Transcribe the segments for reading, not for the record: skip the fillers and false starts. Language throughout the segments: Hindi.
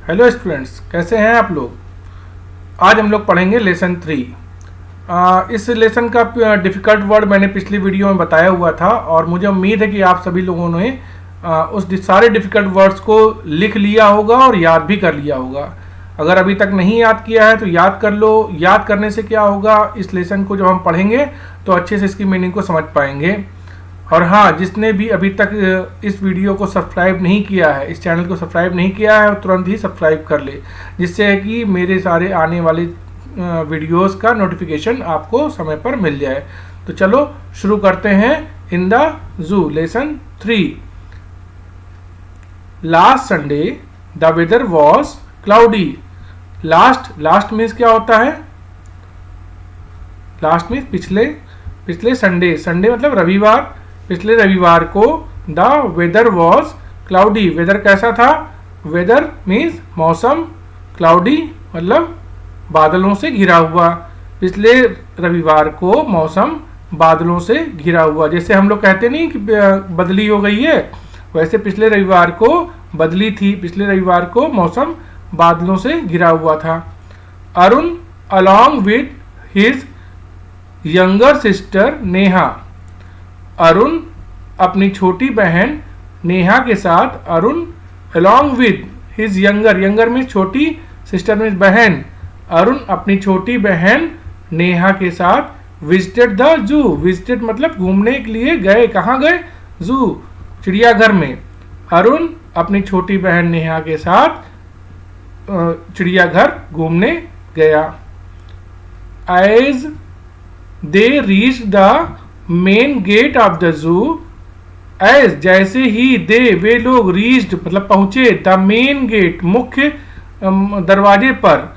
हेलो स्टूडेंट्स, कैसे हैं आप लोग। आज हम लोग पढ़ेंगे लेसन 3। इस लेसन का डिफ़िकल्ट वर्ड मैंने पिछली वीडियो में बताया हुआ था और मुझे उम्मीद है कि आप सभी लोगों ने उस सारे डिफ़िकल्ट वर्ड्स को लिख लिया होगा और याद भी कर लिया होगा। अगर अभी तक नहीं याद किया है तो याद कर लो। याद करने से क्या होगा, इस लेसन को जब हम पढ़ेंगे तो अच्छे से इसकी मीनिंग को समझ पाएंगे। और हाँ, जिसने भी अभी तक इस वीडियो को सब्सक्राइब नहीं किया है, इस चैनल को सब्सक्राइब नहीं किया है, वो तुरंत ही सब्सक्राइब कर ले, जिससे कि मेरे सारे आने वाले वीडियोस का नोटिफिकेशन आपको समय पर मिल जाए। तो चलो शुरू करते हैं। In the zoo, lesson 3। Last Sunday the weather was cloudy. Last means क्या होता है? लास्ट मीन्स पिछले संडे मतलब रविवार। पिछले रविवार को the weather was cloudy. Weather कैसा था? वेदर मीन्स मौसम, क्लाउडी मतलब बादलों से घिरा हुआ। पिछले रविवार को मौसम बादलों से घिरा हुआ। जैसे हम लोग कहते नहीं कि बदली हो गई है, वैसे पिछले रविवार को बदली थी। पिछले रविवार को मौसम बादलों से घिरा हुआ था। Arun along with his younger sister Neha. Arun अपनी छोटी बहन नेहा के साथ, Arun along with his younger means छोटी, सिस्टर मीन्स बहन। अरुण अपनी छोटी बहन नेहा के साथ विजिटेड द जू। विजिटेड मतलब घूमने के लिए गए। कहाँ गए? जू, चिड़ियाघर में। अरुण अपनी छोटी बहन नेहा के साथ चिड़ियाघर घूमने गया। As they reach the main gate of the zoo. As जैसे ही वे लोग रीच्ड मतलब पहुंचे, द मेन गेट मुख्य दरवाजे पर,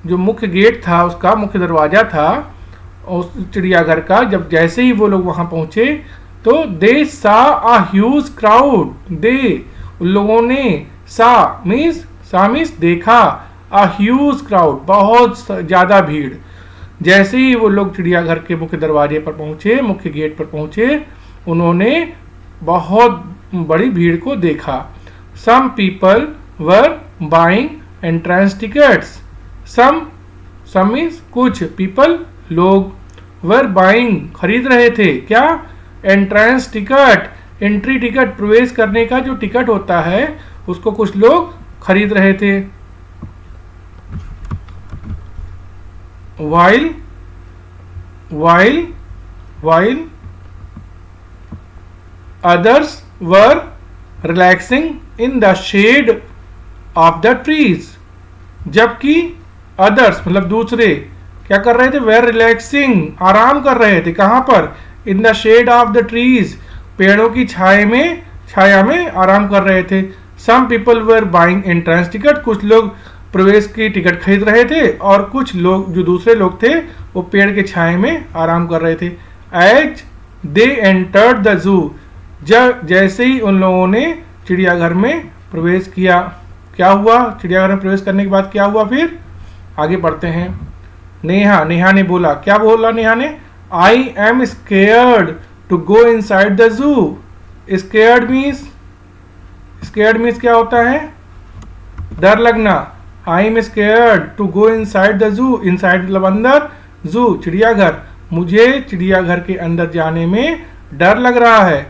जो मुख्य गेट था उसका मुख्य दरवाजा था उस चिड़ियाघर का। जब जैसे ही वो लोग वहां पहुंचे तो दे सा अ ह्यूज क्राउड। उन लोगों ने सा मीन्स देखा, अ ह्यूज क्राउड बहुत ज्यादा भीड़। जैसे ही वो लोग चिड़ियाघर के मुख्य दरवाजे पर पहुंचे, मुख्य गेट पर पहुंचे, उन्होंने बहुत बड़ी भीड़ को देखा। Some people were buying entrance tickets. Some means कुछ, पीपल लोग, वर बाइंग खरीद रहे थे। क्या? एंट्रेंस टिकट, एंट्री टिकट, प्रवेश करने का जो टिकट होता है उसको कुछ लोग खरीद रहे थे। while others were relaxing in the shade of the trees। जबकि others मतलब दूसरे क्या कर रहे थे? were relaxing, आराम कर रहे थे। कहाँ पर? in the shade of the trees, पेड़ों की छाया में आराम कर रहे थे। some people were buying entrance ticket, कुछ लोग प्रवेश की टिकट खरीद रहे थे और कुछ लोग जो दूसरे लोग थे वो पेड़ के छाए में आराम कर रहे थे। As they entered the zoo, जैसे ही उन लोगों ने चिड़ियाघर में प्रवेश किया, क्या हुआ? चिड़ियाघर में प्रवेश करने के बाद क्या हुआ? फिर आगे बढ़ते हैं। नेहा ने बोला, क्या बोला नेहा ने? I am scared to go inside the zoo. Scared means क्या होता है? डर लगना। I am scared to go inside the zoo. Inside मतलब अंदर, जू चिड़ियाघर। मुझे चिड़ियाघर के अंदर जाने में डर लग रहा है।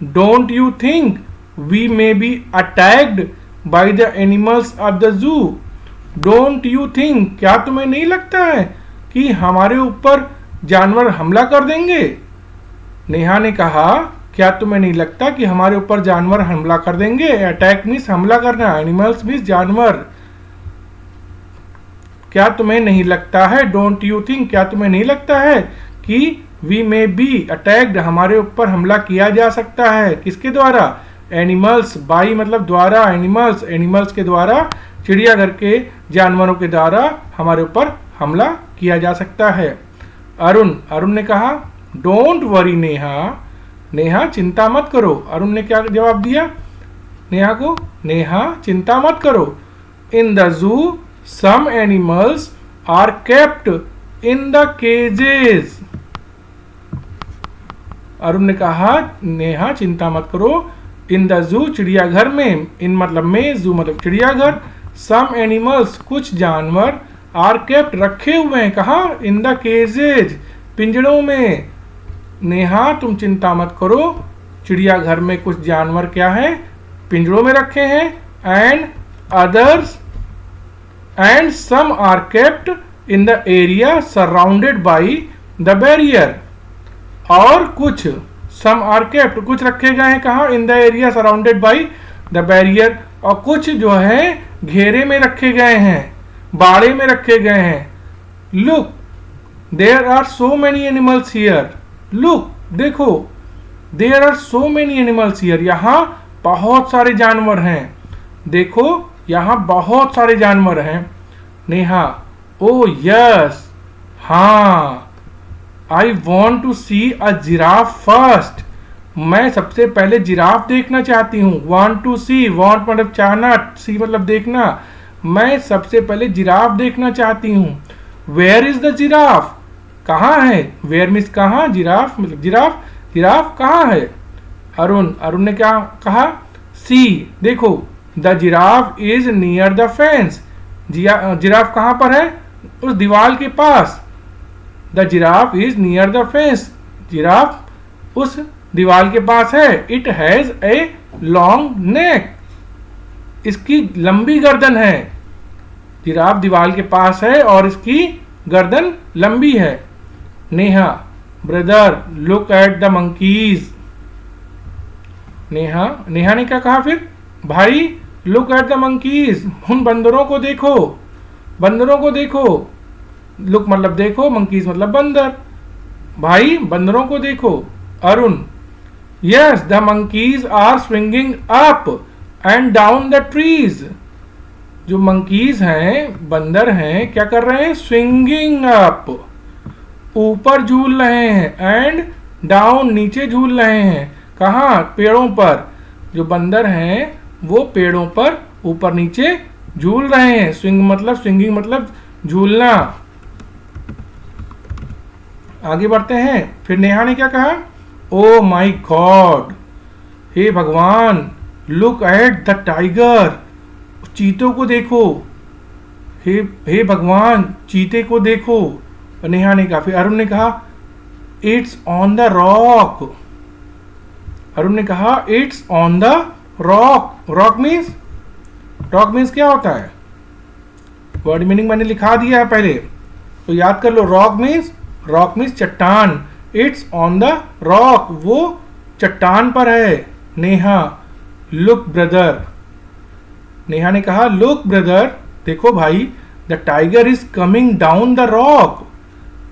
Don't you think we may be attacked by the animals of the zoo. Don't you think, क्या तुम्हें नहीं लगता है कि हमारे ऊपर जानवर हमला कर देंगे? नेहा ने कहा, क्या तुम्हें नहीं लगता कि हमारे ऊपर जानवर हमला कर देंगे? अटैक मीन्स हमला करना, एनिमल्स मीन्स जानवर। क्या तुम्हें नहीं लगता है? डोंट यू थिंक, क्या तुम्हें नहीं लगता है कि वी मे बी अटैक्ड, हमारे ऊपर हमला किया जा सकता है। किसके द्वारा? एनिमल्स, बाई मतलब द्वारा, एनिमल्स के द्वारा, चिड़ियाघर के जानवरों के द्वारा हमारे ऊपर हमला किया जा सकता है। अरुण ने कहा, डोंट वरी नेहा चिंता मत करो। अरुण ने क्या जवाब दिया नेहा को? नेहा चिंता मत करो। इन द जू some animals are kept in the cages। Arun ने कहा, नेहा चिंता मत करो। इन द जू चिड़ियाघर में, इन मतलब में, जू मतलब चिड़ियाघर, सम एनिमल्स कुछ जानवर आर केप्ट रखे हुए हैं, कहाँ? इन द केजेज पिंजड़ों में। नेहा तुम चिंता मत करो, चिड़ियाघर में कुछ जानवर क्या है? पिंजड़ों में रखे हैं। And others and some are kept in the area surrounded by the barrier. और कुछ सम आर केप्ट कुछ रखे गए हैं कहाँ? इन the area surrounded by the barrier. और कुछ जो है घेरे में रखे गए हैं, बाड़े में रखे गए हैं। Look there are so many animals here. Look देखो, there are so many animals here, यहाँ बहुत सारे जानवर हैं। देखो यहाँ बहुत सारे जानवर हैं। नेहा ओ यस, हाँ, I want to see a giraffe first. मैं सबसे पहले जिराफ देखना चाहती हूँ। वॉन्ट टू सी, वॉन्ट मतलब चाहना, सी मतलब देखना। मैं सबसे पहले जिराफ देखना चाहती हूँ। Where is the giraffe? कहाँ है? वेयर मीन्स कहाँ, जिराफ मतलब जिराफ, जिराफ कहाँ है? अरुण ने क्या कहा? सी देखो, the giraffe is near the fence. Giraffe कहाँ पर है? उस दीवार के पास। The giraffe is near the fence. Giraffe उस दीवार के पास है। It has a long neck. इसकी लंबी गर्दन है। जिराफ दीवार के पास है और इसकी गर्दन लंबी है। Neha brother look at the monkeys. Neha ने क्या कहा फिर? भाई लुक एट द मंकीज, उन बंदरों को देखो, बंदरों को देखो। लुक मतलब देखो, मंकीज मतलब बंदर। भाई बंदरों को देखो। Arun yes the monkeys are swinging up and down the trees. जो मंकीज हैं, बंदर हैं, क्या कर रहे हैं? स्विंगिंग अप, ऊपर झूल रहे हैं, एंड डाउन नीचे झूल रहे हैं। कहाँ? पेड़ों पर। जो बंदर हैं वो पेड़ों पर ऊपर नीचे झूल रहे हैं। स्विंगिंग मतलब झूलना। आगे बढ़ते हैं। फिर नेहा ने क्या कहा? ओ माई गॉड, हे भगवान, लुक एट द टाइगर। चीतों को देखो। हे भगवान, चीते को देखो। नेहा ने कहा। फिर अरुण ने कहा it's on the rock. Arun ने कहा it's on the rock. Rock means क्या होता है? वर्ड मीनिंग मैंने लिखा दिया है पहले, तो याद कर लो। रॉक मीन्स चट्टान। इट्स ऑन द रॉक, वो चट्टान पर है। Neha look brother. नेहा ने कहा लुक ब्रदर, देखो भाई, the tiger is coming down the rock.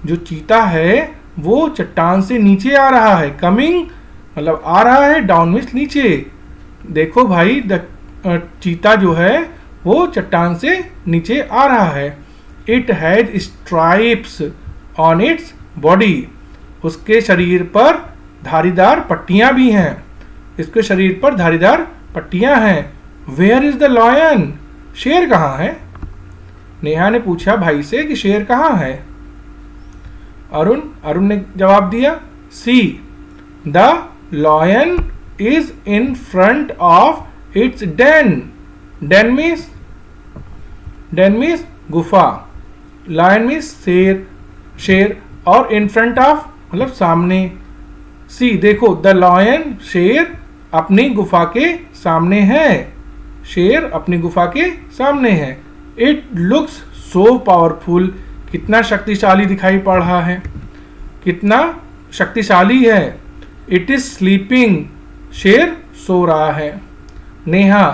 जो चीता है वो चट्टान से नीचे आ रहा है। कमिंग मतलब आ रहा है, डाउन मीन्स नीचे। देखो भाई, चीता जो है वो चट्टान से नीचे आ रहा है। It has stripes on its body. उसके शरीर पर धारीदार पट्टियां भी हैं। इसके शरीर पर धारीदार पट्टियां हैं। Where is the lion? शेर कहाँ है? नेहा ने पूछा भाई से कि शेर कहाँ है। अरुण ने जवाब दिया see the lion is in front of its den. Den means गुफा। लॉयन मीन्स शेर और इन फ्रंट ऑफ मतलब सामने। सी देखो, द लॉयन शेर अपनी गुफा के सामने है। शेर अपनी गुफा के सामने है। It looks so powerful. कितना शक्तिशाली दिखाई पड़ रहा है, कितना शक्तिशाली है। It is sleeping. शेर सो रहा है। Neha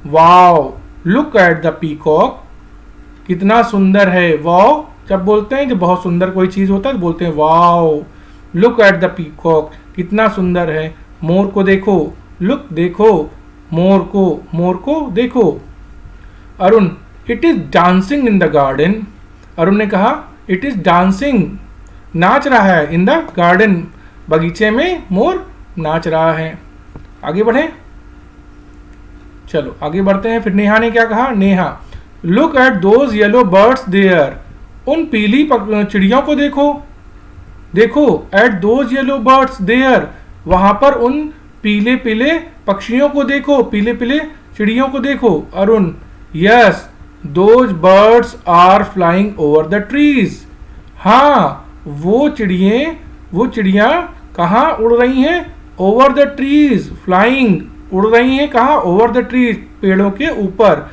wow look at the peacock. कितना सुंदर है। वाओ जब बोलते हैं, जब बहुत सुंदर कोई चीज होता है तो बोलते हैं wow. Look at the peacock, कितना सुंदर है। मोर को देखो। लुक देखो, मोर को देखो। Arun it is dancing in the garden. Arun ने कहा इट इज डांसिंग, नाच रहा है। इन द गार्डन, बगीचे में मोर नाच रहा है। आगे बढ़े, चलो आगे बढ़ते हैं। फिर नेहा ने क्या कहा? Neha look at those yellow birds there. उन पीली चिड़ियों को देखो। देखो at those yellow birds there, वहां पर उन पीले पीले पक्षियों को देखो, पीले पीले चिड़ियों को देखो। Arun yes those birds are flying over the trees. हाँ, वो चिड़िया कहाँ उड़ रही हैं? ओवर द ट्रीज, फ्लाइंग उड़ रही हैं कहाँ? ओवर द ट्रीज, पेड़ों के ऊपर।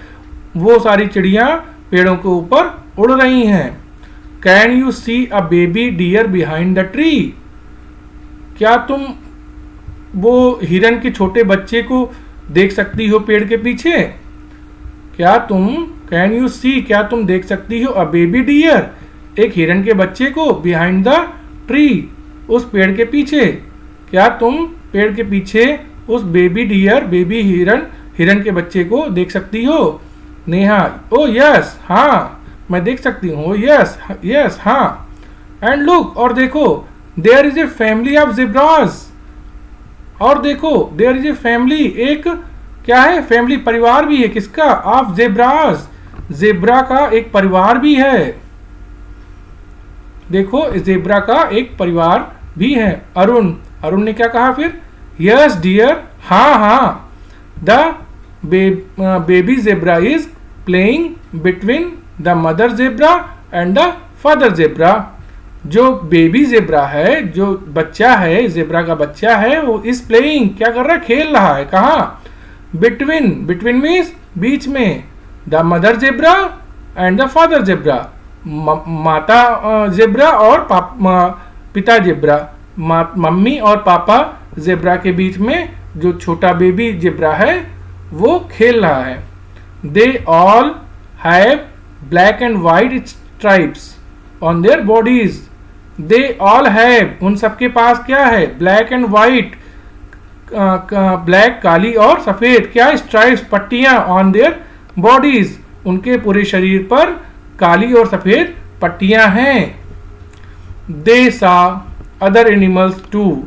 वो सारी चिड़िया पेड़ों के ऊपर उड़ रही हैं। Can you see a baby deer behind the tree? क्या तुम वो हिरन के छोटे बच्चे को देख सकती हो पेड़ के पीछे? कैन यू सी, क्या तुम देख सकती हो अ बेबी डियर, एक हिरन के बच्चे को, बिहाइंड द ट्री, उस पेड़ के पीछे? क्या तुम पेड़ के पीछे उस बेबी डियर, बेबी हिरन के बच्चे को देख सकती हो? नेहा, ओ यस, हाँ मैं देख सकती हूँ। यस यस, हाँ। एंड लुक, और देखो, there is a family of zebras. और देखो, देयर इज ए फैमिली, एक क्या है? फैमिली, परिवार भी है। किसका? ऑफ ज़ेब्रास, ज़ेब्रा का एक परिवार भी है। देखो, ज़ेब्रा का एक परिवार भी है। अरुण ने क्या कहा फिर? यस डियर, हाँ हाँ। The baby zebra is playing between the mother zebra and the father zebra. जो बेबी ज़ेब्रा है, जो बच्चा है, ज़ेब्रा का बच्चा है, वो इस प्लेइंग, क्या कर रहा है? खेल रहा है। कहाँ? बिटवीन मीन्स बीच में, the mother zebra and the father zebra, माता ज़ेब्रा और पिता ज़ेब्रा, मम्मी और पापा ज़ेब्रा के बीच में जो छोटा बेबी ज़ेब्रा है वो खेल रहा है। They all have black and white stripes on their bodies. They all have, उन सबके पास क्या है? ब्लैक एंड वाइट, ब्लैक काली और सफेद, क्या? स्ट्राइप्स, पट्टियां, ऑन देयर बॉडीज, उनके पूरे शरीर पर काली और सफेद पट्टियां हैं। दे सा अदर एनिमल्स टू,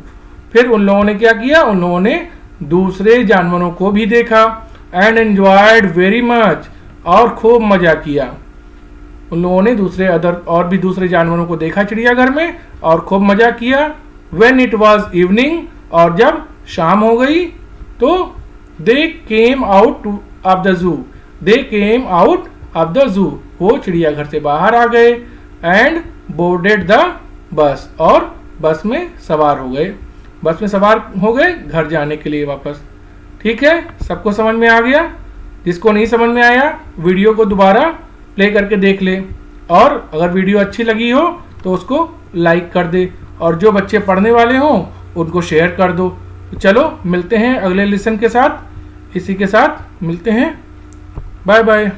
फिर उन लोगों ने क्या किया? उन लोगों ने दूसरे जानवरों को भी देखा। एंड एंजॉयड वेरी मच, और खूब मजा किया। उन लोगों ने दूसरे जानवरों को देखा चिड़ियाघर में और खूब मजा किया। व्हेन इट वाज इवनिंग, और जब शाम हो गई तो they came out of the zoo, they came out of the zoo, वो चिड़ियाघर से बाहर आ गए। एंड बोर्डेड द बस, और बस में सवार हो गए घर जाने के लिए वापस। ठीक है, सबको समझ में आ गया? जिसको नहीं समझ में आया, वीडियो को दोबारा प्ले करके देख ले, और अगर वीडियो अच्छी लगी हो तो उसको लाइक कर दे, और जो बच्चे पढ़ने वाले हों उनको शेयर कर दो। तो चलो मिलते हैं अगले लेसन के साथ, इसी के साथ मिलते हैं। Bye bye.